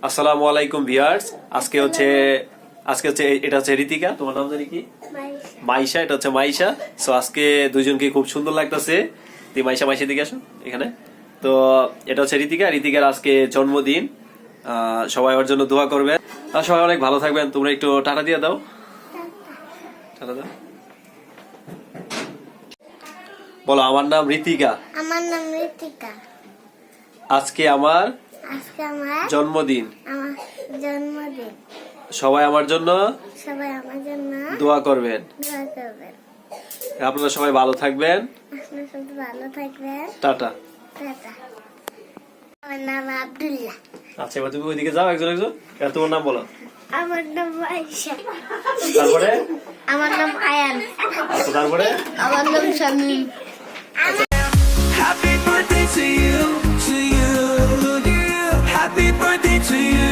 আসসালামু আলাইকুম ভিউয়ার্স। আজকে হচ্ছে এটা হচ্ছে ঋতিকা, তোমার নাম জানি কি? মাইশা। এটা হচ্ছে মাইশা। সো আজকে দুইজনকে খুব সুন্দর লাগতেছে। তুই মাইশা দিকে আসো এখানে। তো এটা হচ্ছে ঋতিকার আজকে জন্মদিন। সবাই ওর জন্য দোয়া করবেন আর সবাই অনেক ভালো থাকবেন। তোমরা একটু টাটা দিয়ে দাও। টাটা দাও। বলো, আমার নাম ঋতিকা। আমার নাম ঋতিকা। আজকে আমার জন্মদিন। সবাই আমার জন্য দোয়া করবেন। আপনারা সবাই ভালো থাকবেন। টাটা। আমার নাম আব্দুল্লাহ। আচ্ছা, এবার তুমি ওইদিকে যাও একজন। এবার তোমার নাম বলো। আমার নাম আয়েশা। তারপরে আমার নাম আয়ান। আচ্ছা, তারপরে আমার নাম Shamim. Happy birthday to you, to you. Happy birthday to you.